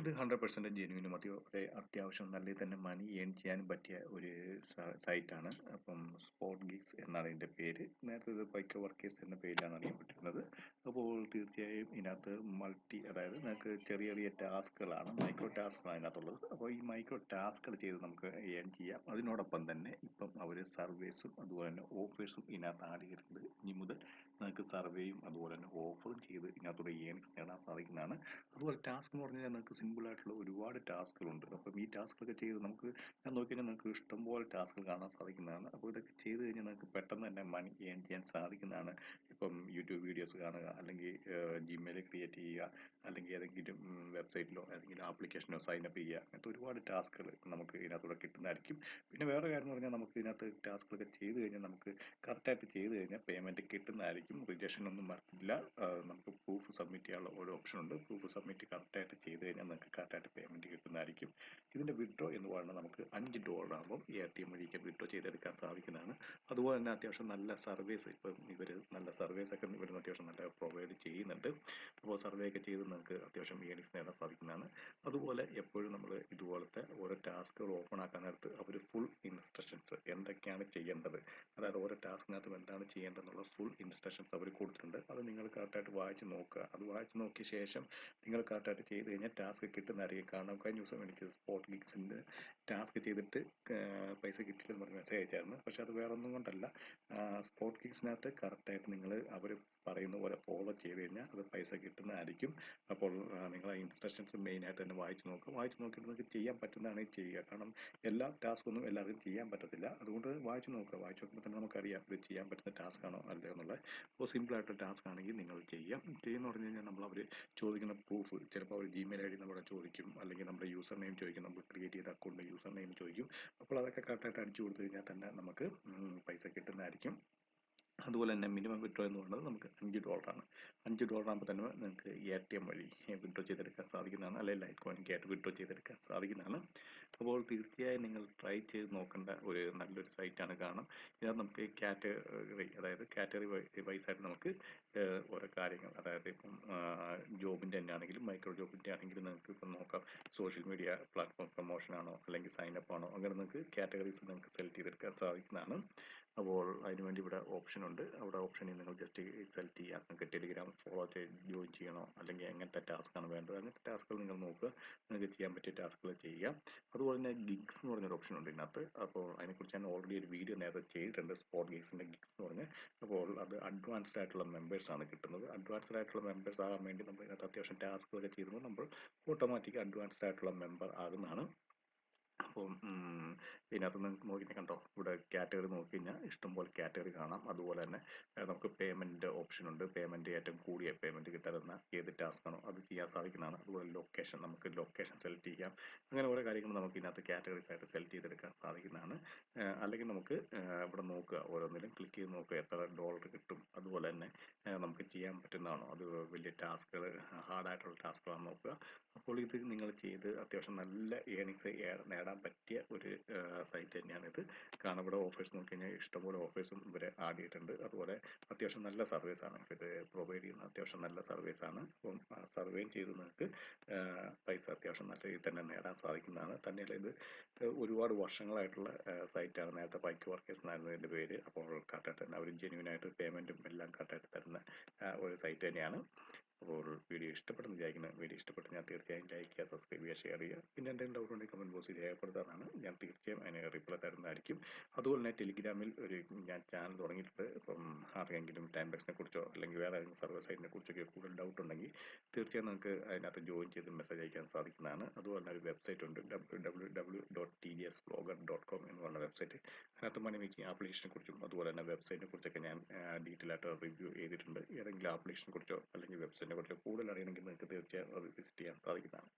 ഇത് 100% ജെന്യുവിനും അതേപോലെ അത്യാവശ്യം നല്ല തന്നെ മണി ഏൺ ചെയ്യാനും പറ്റിയ ഒരു സൈറ്റാണ്. അപ്പം സ്പോട്ട് ഗിഗ്സ് എന്നാണ് ഇതിൻ്റെ പേര്. നേരത്തെ ഇത് പൈക്ക വർക്കേഴ്സ് എന്ന പേരിലാണ് അറിയപ്പെട്ടിരുന്നത്. അപ്പോൾ തീർച്ചയായും ഇതിനകത്ത് അതായത് നിങ്ങൾക്ക് ചെറിയ ചെറിയ ടാസ്കുകളാണ്, മൈക്രോ ടാസ്കുകളാണ് അതിനകത്തുള്ളത്. അപ്പോൾ ഈ മൈക്രോ ടാസ്കുകൾ ചെയ്ത് നമുക്ക് ഏൺ ചെയ്യാം. അതിനോടൊപ്പം തന്നെ ഇപ്പം അവർ സർവേസും അതുപോലെ തന്നെ ഓഫേഴ്സും ഇതിനകത്ത് ആഡ് ചെയ്തിട്ടുണ്ട്. ഇനി മുതൽ നിങ്ങൾക്ക് സർവേയും അതുപോലെ തന്നെ ഓഫറും ചെയ്ത് ഇതിനകത്തൂടെ ഏണിങ്സ് നേടാൻ സാധിക്കുന്നതാണ്. അതുപോലെ ടാസ്ക് എന്ന് പറഞ്ഞാൽ നിങ്ങൾക്ക് സിമ്പിൾ ആയിട്ടുള്ള ഒരുപാട് ടാസ്കുകളുണ്ട്. അപ്പം ഈ ടാസ്കുകളൊക്കെ ചെയ്ത് ഞാൻ നോക്കിയാൽ നിങ്ങൾക്ക് ഇഷ്ടംപോലെ ടാസ്കുകൾ കാണാൻ സാധിക്കുന്നതാണ്. അപ്പോൾ ഇതൊക്കെ ചെയ്ത് കഴിഞ്ഞാൽ നിങ്ങൾക്ക് പെട്ടെന്ന് തന്നെ മണി ഏൺ ചെയ്യാൻ സാധിക്കുന്നതാണ്. ഇപ്പം യൂട്യൂബ് വീഡിയോസ് കാണുക, അല്ലെങ്കിൽ ജിമെയിൽ ക്രിയേറ്റ് ചെയ്യുക, അല്ലെങ്കിൽ ഏതെങ്കിലും വെബ്സൈറ്റിലോ ഏതെങ്കിലും ആപ്ലിക്കേഷനോ സൈനപ്പ് ചെയ്യുക, അങ്ങനത്തെ ഒരുപാട് ടാസ്കുകൾ നമുക്ക് ഇതിനകത്തൂടെ കിട്ടുന്നതായിരിക്കും. പിന്നെ വേറെ കാര്യം എന്ന് പറഞ്ഞാൽ നമുക്ക് ഇതിനകത്ത് ടാസ്കുകളൊക്കെ ചെയ്ത് കഴിഞ്ഞാൽ നമുക്ക് കറക്റ്റായിട്ട് ചെയ്ത് കഴിഞ്ഞാൽ പേയ്മെൻറ്റ് കിട്ടുന്നതായിരിക്കും. റിജക്ഷൻ ഒന്നും വരത്തില്ല. നമുക്ക് പ്രൂഫ് സബ്മിറ്റ് ചെയ്യാനുള്ള ഒരു ഓപ്ഷൻ ഉണ്ട്. പ്രൂഫ് സബ്മിറ്റ് കറക്റ്റായിട്ട് ചെയ്ത് കഴിഞ്ഞാൽ നിങ്ങൾക്ക് കറക്റ്റായിട്ട് പേയ്മെൻറ്റ് കിട്ടുന്നതായിരിക്കും. ഇതിൻ്റെ വിഡ്രോ എന്ന് പറയുന്നത് നമുക്ക് $5 ആകുമ്പോൾ ഈ ATM വഴിക്ക് വിഡ്രോ ചെയ്തെടുക്കാൻ സാധിക്കുന്നതാണ്. അതുപോലെ തന്നെ അത്യാവശ്യം നല്ല സർവീസ് ഇപ്പം നല്ല സർവീസൊക്കെ ഇവർ അത്യാവശ്യം നല്ല പ്രൊവൈഡ് ചെയ്യുന്നുണ്ട്. അപ്പോൾ സർവേ ഒക്കെ ചെയ്ത് നിങ്ങൾക്ക് അത്യാവശ്യം ഏണിങ്സ് നേടാൻ സാധിക്കുന്നതാണ്. അതുപോലെ എപ്പോഴും നമ്മൾ ഇതുപോലത്തെ ഓരോ ടാസ്കുകൾ ഓപ്പൺ ആക്കാൻ നേരത്ത് അവർ ഫുൾ ഇൻസ്ട്രക്ഷൻസ് എന്തൊക്കെയാണ് ചെയ്യേണ്ടത്, അതായത് ഓരോ ടാസ്കിനകത്തും എന്താണ് ചെയ്യേണ്ടതെന്നുള്ള ഫുൾ ഇൻസ്ട്രക്ഷൻസ് അവർ കൊടുത്തിട്ടുണ്ട്. അത് നിങ്ങൾ കറക്റ്റായിട്ട് വായിച്ച് നോക്കുക. അത് വായിച്ച് നോക്കിയ ശേഷം നിങ്ങൾ കറക്റ്റായിട്ട് ചെയ്ത് കഴിഞ്ഞാൽ ടാസ്ക് കിട്ടുന്നതായിരിക്കും. കാരണം കഴിഞ്ഞ ദിവസം എനിക്ക് സ്പോട്ട് ഗിഗ്സിൻ്റെ ടാസ്ക് ചെയ്തിട്ട് പൈസ കിട്ടില്ലെന്ന് പറഞ്ഞ് മെസ്സേജ് അയച്ചായിരുന്നു. പക്ഷെ അത് വേറെ ഒന്നും കൊണ്ടല്ല, സ്പോട്ട് ഗിഗ്സിനകത്ത് കറക്റ്റായിട്ട് നിങ്ങൾ അവർ പറയുന്ന പോലെ ഫോളോ ചെയ്ത് കഴിഞ്ഞാൽ അത് പൈസ കിട്ടുന്നതായിരിക്കും. അപ്പോൾ നിങ്ങൾ ആ ഇൻസ്ട്രക്ഷൻസ് മെയിനായിട്ട് തന്നെ വായിച്ച് നോക്കുക. വായിച്ച് നോക്കിയിട്ട് നിങ്ങൾക്ക് ചെയ്യാൻ പറ്റുന്നതാണെങ്കിൽ ചെയ്യുക. കാരണം എല്ലാ ടാസ്കൊന്നും എല്ലാവർക്കും ചെയ്യാൻ പറ്റത്തില്ല. അതുകൊണ്ട് വായിച്ച് നോക്കുക. വായിച്ച് നോക്കുമ്പോൾ തന്നെ നമുക്കറിയാം ഇത് ചെയ്യാൻ പറ്റുന്ന ടാസ്ക് ആണോ അല്ലയോ എന്നുള്ളത്. അപ്പോൾ സിമ്പിളായിട്ട് ടാസ്ക് ആണെങ്കിൽ നിങ്ങൾ ചെയ്യാം. ചെയ്യുന്ന പറഞ്ഞു കഴിഞ്ഞാൽ അവർ ചോദിക്കുന്ന പ്രൂഫ് ചിലപ്പോൾ അവർ ജിമെയിൽ ID നമ്മളെ ചോദിക്കും, അല്ലെങ്കിൽ നമ്മുടെ യൂസർ നെയിം ചോദിക്കും, നമ്മൾ ക്രിയേറ്റ് ചെയ്ത അക്കൗണ്ട് യൂസർ നെയിം ചോദിക്കും. അപ്പോൾ അതൊക്കെ കറക്റ്റായിട്ട് അടിച്ചു കൊടുത്തു കഴിഞ്ഞാൽ തന്നെ നമുക്ക് പൈസ കിട്ടുന്നതായിരിക്കും. അതുപോലെ തന്നെ മിനിമം വിഡ്രോ എന്ന് പറയുന്നത് നമുക്ക് $5 ആണ്. $5 ആകുമ്പോൾ തന്നെ നിങ്ങൾക്ക് ATM വഴി വിഡ്രോ ചെയ്തെടുക്കാൻ സാധിക്കുന്നതാണ്, അല്ലെങ്കിൽ ലൈറ്റ് കോയിനൊക്കെ ആയിട്ട് വിഡ്രോ ചെയ്തെടുക്കാൻ സാധിക്കുന്നതാണ്. അപ്പോൾ തീർച്ചയായും നിങ്ങൾ ട്രൈ ചെയ്ത് നോക്കേണ്ട ഒരു നല്ലൊരു സൈറ്റാണ്. കാരണം ഇതിനകത്ത് നമുക്ക് അതായത് കാറ്റഗറി വൈസായിട്ട് നമുക്ക് ഓരോ കാര്യങ്ങൾ, അതായത് ഇപ്പം ജോബിൻ്റെ തന്നെ ആണെങ്കിലും മൈക്രോ ജോബിൻ്റെ ആണെങ്കിലും നിങ്ങൾക്ക് ഇപ്പം നോക്കാം. സോഷ്യൽ മീഡിയ പ്ലാറ്റ്ഫോം പ്രൊമോഷൻ ആണോ അല്ലെങ്കിൽ സൈനപ്പ് ആണോ, അങ്ങനെ നിങ്ങൾക്ക് കാറ്റഗറീസ് നിങ്ങൾക്ക് സെലക്ട് ചെയ്തെടുക്കാൻ സാധിക്കുന്നതാണ്. അപ്പോൾ അതിനുവേണ്ടി ഇവിടെ ഓപ്ഷൻ ഉണ്ട്. അവിടെ ഓപ്ഷനിൽ നിങ്ങൾ ജസ്റ്റ് സെലക്ട് ചെയ്യുക. നിങ്ങൾക്ക് ടെലിഗ്രാം ഫോളോ ജോയിൻ ചെയ്യണോ, അല്ലെങ്കിൽ എങ്ങനത്തെ ടാസ്ക്കാണ് വേണ്ടത്, അങ്ങനത്തെ ടാസ്കുകൾ നിങ്ങൾ നോക്കുക. നിങ്ങൾക്ക് ചെയ്യാൻ പറ്റിയ ടാസ്കുകൾ ചെയ്യുക. അതുപോലെ തന്നെ ഗിഗ്സ് എന്ന് പറഞ്ഞൊരു ഓപ്ഷൻ ഉണ്ട് ഇതിനകത്ത്. അപ്പോൾ അതിനെക്കുറിച്ച് ഞാൻ ഓൾറെഡി ഒരു വീഡിയോ നേരത്തെ ചെയ്തിട്ടുണ്ട്, സ്പോട്ട് ഗിഗ്സിൻ്റെ ഗിഗ്സ് എന്ന് പറഞ്ഞ്. അപ്പോൾ അത് അഡ്വാൻസ്ഡ് ആയിട്ടുള്ള മെമ്പേഴ്സാണ് കിട്ടുന്നത്. അഡ്വാൻസ്ഡ് ആയിട്ടുള്ള മെമ്പേഴ്സ് ആകാൻ വേണ്ടി നമ്മൾ ഇതിനകത്ത് അത്യാവശ്യം ടാസ്കുകളൊക്കെ ചെയ്യുമ്പോൾ നമ്മൾ ഓട്ടോമാറ്റിക് അഡ്വാൻസ്ഡ് ആയിട്ടുള്ള മെമ്പർ ആകുന്നതാണ്. അപ്പം ഇതിനകത്ത് നിങ്ങൾക്ക് നോക്കിയിട്ട് കണ്ടോ, ഇവിടെ കാറ്റഗറി നോക്കി കഴിഞ്ഞാൽ ഇഷ്ടംപോലെ കാറ്റഗറി കാണാം. അതുപോലെ തന്നെ നമുക്ക് പേയ്മെൻറ്റ് ഓപ്ഷൻ ഉണ്ട്. പേയ്മെൻറ്റ് ഏറ്റവും കൂടിയ പേയ്മെൻറ്റ് കിട്ടുന്ന ഏത് ടാസ്ക് ആണോ അത് ചെയ്യാൻ സാധിക്കുന്നതാണ്. അതുപോലെ ലൊക്കേഷൻ, നമുക്ക് ലൊക്കേഷൻ സെലക്ട് ചെയ്യാം. അങ്ങനെ ഓരോ കാര്യങ്ങൾ നമുക്ക് ഇതിനകത്ത് കാറ്റഗറീസ് ആയിട്ട് സെലക്ട് ചെയ്തെടുക്കാൻ സാധിക്കുന്നതാണ്. അല്ലെങ്കിൽ നമുക്ക് ഇവിടെ നോക്കുക, ഓരോന്നിലും ക്ലിക്ക് ചെയ്ത് നോക്കുക എത്ര ഡോളർ കിട്ടും. അതുപോലെ തന്നെ നമുക്ക് ചെയ്യാൻ പറ്റുന്നതാണോ, അത് വലിയ ടാസ്കുകൾ ഹാർഡായിട്ടുള്ള ടാസ്കുകളാണ് നോക്കുക. അപ്പോൾ ഇത് നിങ്ങൾ ചെയ്ത് അത്യാവശ്യം നല്ല ഏണിങ്സ് നേടാൻ പറ്റിയ ഒരു സൈറ്റ് തന്നെയാണിത്. കാരണം ഇവിടെ ഓഫേഴ്സ് നോക്കി കഴിഞ്ഞാൽ ഇഷ്ടംപോലെ ഓഫേഴ്സും ഇവർ ആഡ് ചെയ്തിട്ടുണ്ട്. അതുപോലെ അത്യാവശ്യം നല്ല സർവീസാണ് ഇത് പ്രൊവൈഡ് ചെയ്യുന്നത്. അത്യാവശ്യം നല്ല സർവീസാണ്. അപ്പം സർവേയും ചെയ്ത് നിങ്ങൾക്ക് പൈസ അത്യാവശ്യം നല്ല രീതിയിൽ തന്നെ നേടാൻ സാധിക്കുന്നതാണ്. തന്നെയല്ല ഇത് ഒരുപാട് വർഷങ്ങളായിട്ടുള്ള സൈറ്റാണ്. നേരത്തെ പൈക്ക് വർക്കേഴ്സ് എന്നായിരുന്നു ഇതിൻ്റെ പേര്. അപ്പോൾ കറക്റ്റായിട്ട് തന്നെ അവർ ജെന്യുവിനായിട്ട് പേയ്മെൻറ്റും എല്ലാം കറക്റ്റായിട്ട് തരുന്ന ഒരു സൈറ്റ് തന്നെയാണ്. അപ്പോൾ വീഡിയോ ഇഷ്ടപ്പെടുന്ന വിചാരിക്കുന്നത്. വീഡിയോ ഇഷ്ടപ്പെട്ട് ഞാൻ തീർച്ചയായും ലൈക്ക് ചെയ്യുക, സബ്സ്ക്രൈബ് ചെയ്യുക, ഷെയർ ചെയ്യുക. പിന്നെ എന്തെങ്കിലും ഡൗട്ട് ഉണ്ടെങ്കിൽ കമൻറ്റ് ബോക്സിൽ രേഖപ്പെടുത്താനാണ്. ഞാൻ തീർച്ചയായും അതിന് റിപ്ലൈ തരുന്നതായിരിക്കും. അതുപോലെ തന്നെ ടെലിഗ്രാമിൽ ഞാൻ ചാനൽ തുടങ്ങിയിട്ടുണ്ട്. ഇപ്പം ആർക്കെങ്കിലും ടൈം ബേസിനെ കുറിച്ചോ അല്ലെങ്കിൽ വേറെ ഏതെങ്കിലും സർവീസ് സൈറ്റിനെ കുറിച്ചൊക്കെ കൂടുതൽ ഡൗട്ട് ഉണ്ടെങ്കിൽ തീർച്ചയായും നിങ്ങൾക്ക് അതിനകത്ത് ജോയിൻ ചെയ്ത് മെസ്സേജ് അയക്കാൻ സാധിക്കുന്നതാണ്. അതുപോലെ തന്നെ ഒരു വെബ്സൈറ്റ് ഉണ്ട്, www.tdsvlogger.com എന്ന് പറഞ്ഞ വെബ്സൈറ്റ്. അതിനകത്ത് മണി മേക്കിംഗ് ആപ്ലിക്കേഷനെ കുറിച്ചും അതുപോലെ തന്നെ വെബ്സൈറ്റിനെ കുറിച്ചൊക്കെ ഞാൻ ഡീറ്റെയിൽ ആയിട്ട് റിവ്യൂ ചെയ്തിട്ടുണ്ട്. ഏതെങ്കിലും ആപ്ലിക്കേഷനെ കുറിച്ചോ അല്ലെങ്കിൽ വെബ്സൈറ്റിനെ കുറിച്ചോ കൂടുതൽ അറിയണമെങ്കിൽ നിങ്ങൾക്ക് തീർച്ചയായും അത് വിസിറ്റ് ചെയ്യാൻ സാധിക്കുന്നതാണ്.